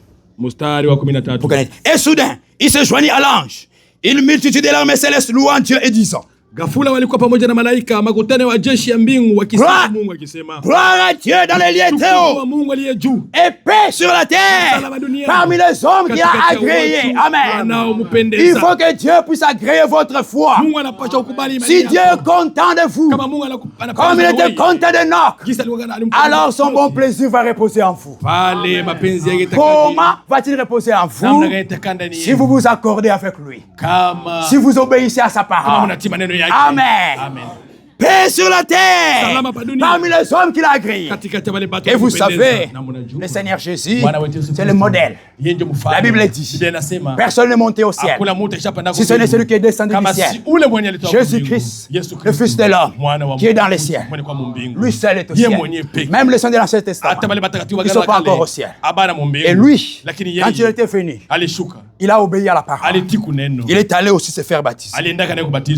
Et soudain, il se joignit à l'ange. Une multitude de l'armée céleste louant Dieu et disant, Ghafula walikuwa pamoja na malaika makutano wa jeshi ya mbingu wakisifu Mungu wakisema, gloire à Dieu dans les lieux très hauts, Mungu aliye juu, et paix sur la terre parmi les hommes qu'il a agréés. Amen. Il faut que Dieu puisse agréer votre foi. Si Dieu est content de vous, comme il était content de Enoch, alors son bon plaisir va reposer en vous. Comment va-t-il reposer en vous? Si vous vous accordez avec lui, si vous obéissez à sa parole. Amen. Paix sur la terre parmi les hommes qu'il a agréés. Et vous savez, le Seigneur Jésus, c'est le modèle. La Bible dit, personne n'est monté au ciel si ce n'est celui qui est descendu du ciel, Jésus-Christ, le Fils de l'homme, qui est dans les ciels. Lui seul est au ciel. Même les saints de l'Ancien Testament, ils ne sont pas encore au ciel. Et lui, quand il était venu, il a obéi à la parole. Il est allé aussi se faire baptiser.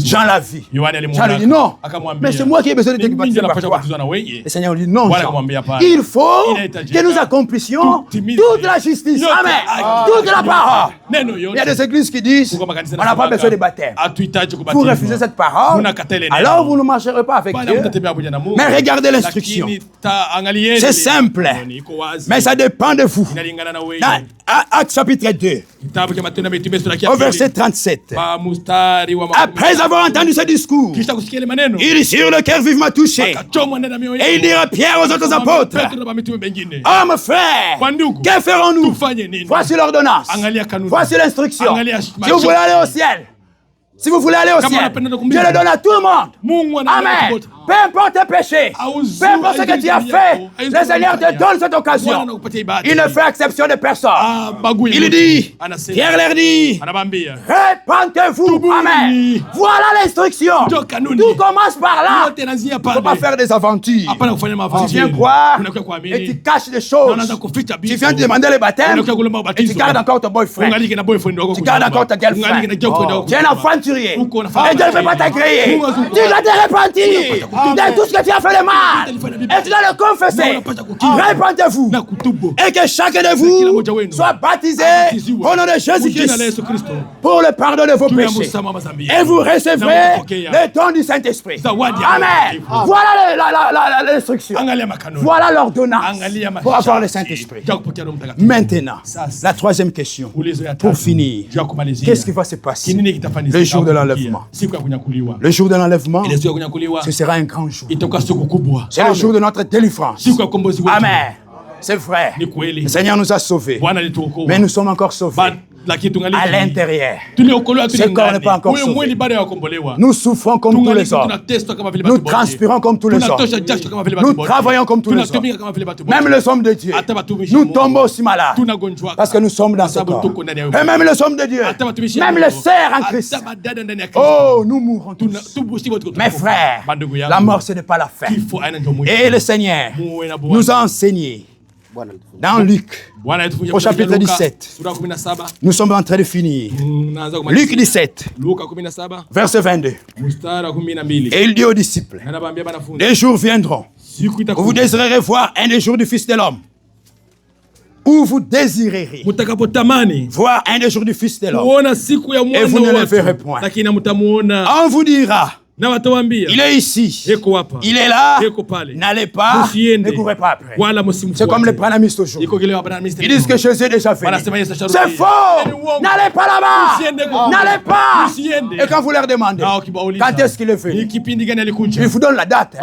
Jean l'a vu. Jean lui dit non, mais c'est moi qui ai besoin de te baptiser par toi. Le Seigneur lui dit non, Jean. Il faut que nous accomplissions toute la justice. Amen. Toute la parole. Il y a des églises qui disent on n'a pas besoin de baptême. Vous refusez cette parole, alors vous ne marcherez pas avec Dieu. Mais regardez l'instruction. C'est simple, mais ça dépend de vous. Dans Actes chapitre 2, au verset 37. Après avoir entendu ce discours, il sur le cœur vivement touché. Et il dira Pierre aux autres apôtres, hommes frères, que ferons-nous? Voici l'ordonnance. Voici l'instruction. Si vous voulez aller au ciel, si vous voulez aller au ciel, je le donne à tout le monde. Amen. Peu importe tes péchés, peu importe ce que tu as fait, le Seigneur te donne cette occasion. Il ne fait exception de personne. Il dit, Pierre leur dit, répentez-vous. Amen. Voilà l'instruction. Tout commence par là. Il ne faut pas faire des aventures. Tu viens croire et tu caches des choses. Tu viens te demander le baptême et tu gardes encore ton boyfriend. Tu gardes encore ta girlfriend. Tu es un aventurier et Dieu ne veut pas t'agréer. Tu dois te repentir de tout ce que tu as fait de mal et tu dois le confesser. Répentez-vous et que chacun de vous soit baptisé au nom de Jésus-Christ pour le pardon de vos péchés et vous recevrez le don du Saint-Esprit. Amen. Voilà l'instruction. Voilà l'ordonnance pour avoir le Saint-Esprit. Maintenant, la troisième question pour finir. Qu'est-ce qui va se passer le jour de l'enlèvement? Le jour de l'enlèvement, ce sera un grand jour. C'est le jour de notre délivrance. Amen. C'est vrai. Le Seigneur nous a sauvés. Mais nous sommes encore sauvés. À l'intérieur, ce corps n'est pas encore sauvé. Nous souffrons comme tous les hommes. Nous transpirons comme tous les hommes. Nous travaillons comme tous les hommes. Même les hommes de Dieu, nous tombons aussi malades parce que nous sommes dans ce corps. Et même les hommes de Dieu, même les sœurs en Christ. Oh, nous mourrons tous. Mes frères, la mort ce n'est pas la fin. Et le Seigneur nous a enseigné dans Luc, au chapitre 17, nous sommes en train de finir. Luc 17, verset 22. Et il dit aux disciples, des jours viendront où vous désirerez voir un des jours du Fils de l'homme. Où vous désirerez voir un des jours du Fils de l'homme. Et vous ne le verrez point. On vous dira, il est ici, il est là, n'allez pas, ne courez pas après. C'est comme les branamistes aujourd'hui. Ils disent que Jésus est déjà venu. C'est faux, n'allez pas là-bas, n'allez pas. Et quand vous leur demandez, quand est-ce qu'il est venu, il vous donne la date,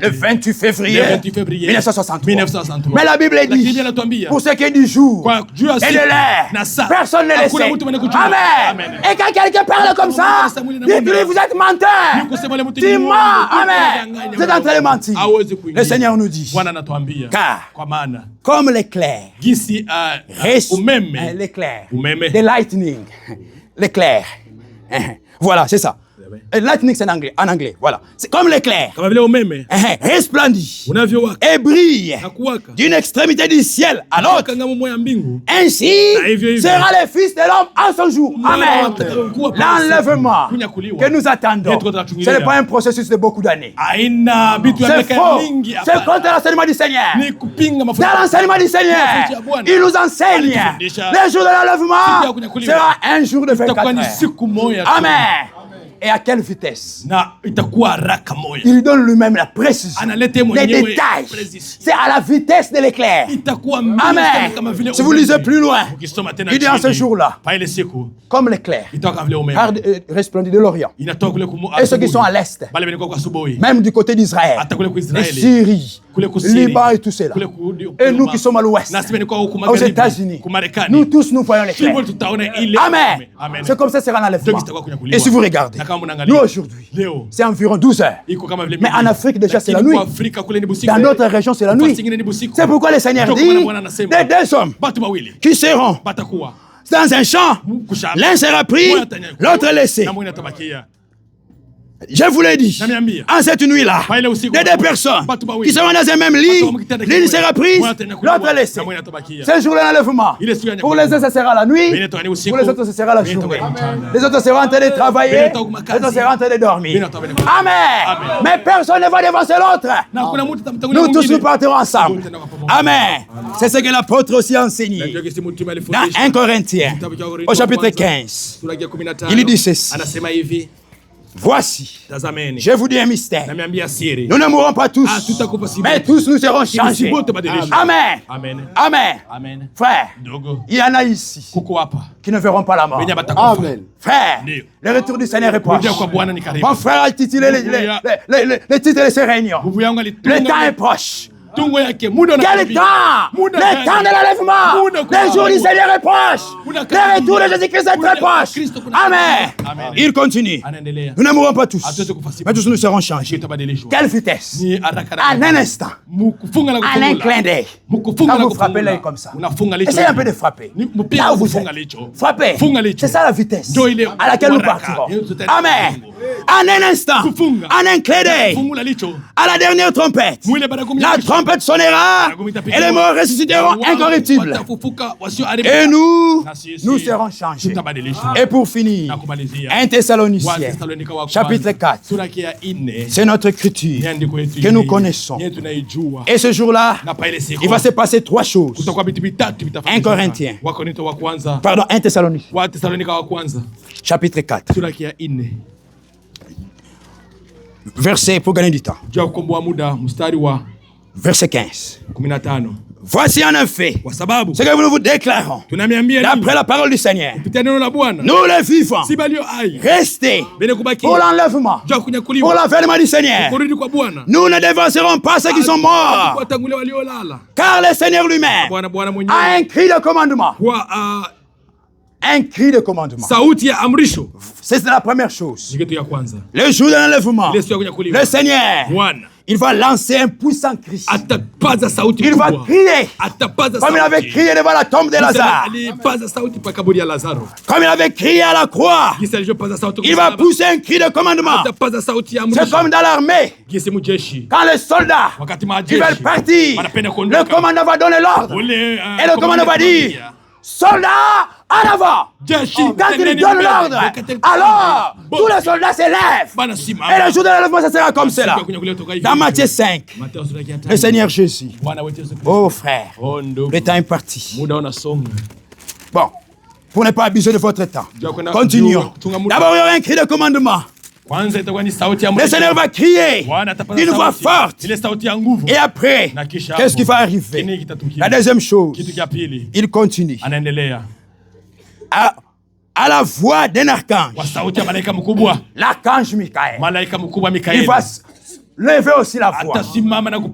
le 28 février 1963. Mais la Bible dit, pour ce qui est du jour et de l'heure, personne ne le sait. Amen. Et quand quelqu'un parle comme ça, dites-lui, vous êtes menteur. Tu mens. Amen. Vous êtes en train de mentir. Le Seigneur nous dit, car comme l'éclair, l'éclair, the lightning, l'éclair. Voilà, c'est ça. Lightning, c'est en anglais, voilà. C'est comme l'éclair. Resplendit et brille d'une extrémité du ciel à l'autre. Ainsi sera le Fils de l'homme en son jour. Amen. L'enlèvement que nous attendons, ce n'est pas un processus de beaucoup d'années. C'est faux. C'est contre l'enseignement du Seigneur. Dans l'enseignement du Seigneur, il nous enseigne. Le jour de l'enlèvement sera un jour de 24 heures. Amen. Et à quelle vitesse? Il donne lui-même la précision, les détails. C'est à la vitesse de l'éclair. Amen. Si vous lisez plus loin, il dit en ce jour-là, comme l'éclir, resplendit de l'Orient. Et ceux qui sont à l'Est, même du côté d'Israël, de Syrie, Liban et tout cela. Et nous qui sommes à l'Ouest, aux États-Unis, nous tous nous voyons l'éclair. Amen. C'est comme ça sera l'enlèvement. Et si vous regardez, nous aujourd'hui, c'est environ 12 heures. Mais en Afrique déjà c'est la nuit. Dans d'autres régions c'est la nuit. C'est pourquoi le Seigneur dit, des deux hommes qui seront dans un champ, l'un sera pris, l'autre laissé. Je vous l'ai dit, en cette nuit-là, des deux personnes qui seront dans un même lit, l'une sera prise, l'autre laissée. Ce jour de l'enlèvement, pour les uns ce sera la nuit, pour les autres ce sera la journée. Les autres seront en train de travailler, les autres seront en train de dormir. Amen. Mais personne ne va devancer l'autre. Nous tous nous partirons ensemble. Amen. C'est ce que l'apôtre aussi a enseigné. Dans 1 Corinthiens, au chapitre 15, il dit ceci. Voici, je vous dis un mystère. Nous ne mourrons pas tous, mais tous nous serons changés. Amen. Amen. Frère, il y en a ici qui ne verront pas la mort. Amen. Frère, le retour du Seigneur est proche. Mon frère a intitulé le titre de ces réunions. Le temps est proche. Quel temps? Le temps de l'enlèvement. Le jour du Seigneur est proche. Le retour de Jésus-Christ est très proche. Amen. Il continue. Nous ne mourrons pas tous, mais tous nous serons changés. Quelle vitesse? En un instant. En un clin d'œil. Quand vous frappez l'œil comme ça, essayez un peu de frapper. Là où vous êtes. Frappez. C'est ça la vitesse à laquelle nous partirons. Amen. En un instant, en un clin d'œil, à la dernière trompette, la trompette sonnera et les morts ressusciteront incorruptibles. Et nous serons changés. Et pour finir, 1 Thessaloniciens, chapitre 4, c'est notre écriture que nous connaissons. Et ce jour-là, il va se passer 3 choses. 1 Corinthiens, pardon, 1 Thessaloniciens, chapitre 4. Verset, pour gagner du temps. Verset 15. Voici en effet ce que nous vous déclarons d'après la parole du Seigneur. Nous les vivants, restez pour l'enlèvement, pour l'avènement du Seigneur. Nous ne dévancerons pas ceux qui sont morts, car le Seigneur lui-même a un cri de commandement. Un cri de commandement. C'est la première chose. Le jour de l'enlèvement, le Seigneur, il va lancer un puissant cri. Il va crier comme il avait crié devant la tombe de Lazare. Comme il avait crié à la croix. Il va pousser un cri de commandement. C'est comme dans l'armée. Quand les soldats veulent partir, le commandant va donner l'ordre. Et le commandant va dire: soldats, en avant! Quand il donne l'ordre, alors tous les soldats s'élèvent. Et le jour de l'enlèvement, ça sera comme cela. Dans Matthieu 5, le Seigneur Jésus. Oh frère, le temps est parti. Bon, pour ne pas abuser de votre temps, continuons. D'abord, il y aura un cri de commandement. Le Seigneur va crier d'une voix forte. Et après, qu'est-ce qui va arriver? La deuxième chose, il continue. À la voix d'un archange, l'archange Michael, il va lever aussi la voix.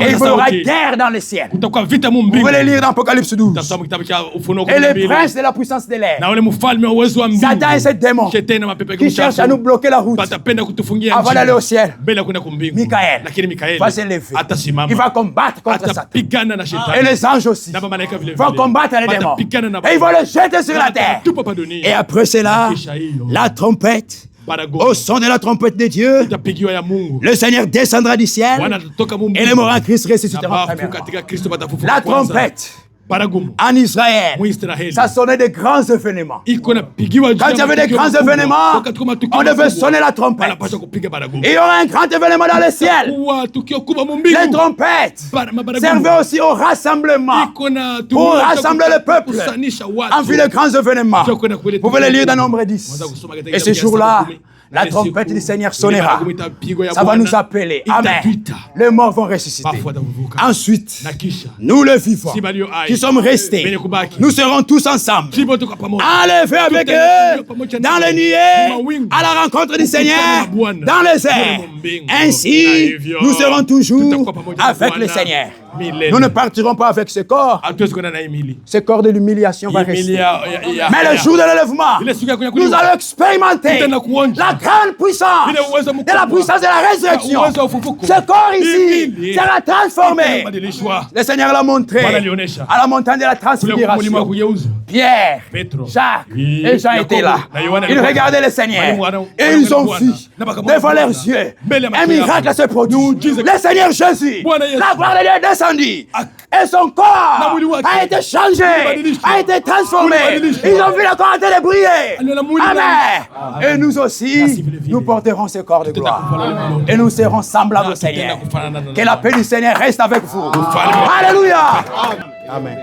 Et il y aura guerre dans le ciel. Vous pouvez le lire dans Apocalypse 12. Et le prince de la puissance de l'air, Satan et ses démons qui cherchent à nous bloquer la route avant d'aller au ciel, Michael va se lever. Il va combattre contre Satan. Et les anges aussi vont combattre les démons. Et ils vont le jeter sur la terre. Et après cela, la trompette. Au son de la trompette de Dieu, le Seigneur descendra du ciel et les morts en Christ ressusciteront. La trompette en Israël, ça sonnait de grands événements. Quand il y avait des grands événements, on devait sonner la trompette. Et il y aura un grand événement dans le ciel. Les trompettes servaient aussi au rassemblement, pour rassembler le peuple en vue de grands événements. Vous pouvez le lire dans Nombre 10. Et ce jour-là, la trompette du Seigneur sonnera. Ça va nous appeler. Amen. Les morts vont ressusciter. Ensuite, nous les vivants qui sommes restés, nous serons tous ensemble, enlevés avec eux dans les nuées à la rencontre du Seigneur dans les airs. Ainsi, nous serons toujours avec le Seigneur. Nous ne partirons pas avec ce corps. Ce corps de l'humiliation va rester. Mais le jour de l'enlèvement, nous allons expérimenter la grande puissance de la puissance de la résurrection. Ce corps ici sera transformé. Le Seigneur l'a montré à la montagne de la transfiguration. Pierre, Jacques et Jean étaient là. Ils regardaient le Seigneur et ils ont vu devant leurs yeux un miracle se produit. Le Seigneur Jésus, la gloire de Dieu est descendue et son corps a été changé, a été transformé. Ils ont vu le corps de briller. Amen. Et nous aussi, nous porterons ce corps de gloire et nous serons semblables au Seigneur. Que la paix du Seigneur reste avec vous. Alléluia. Amen.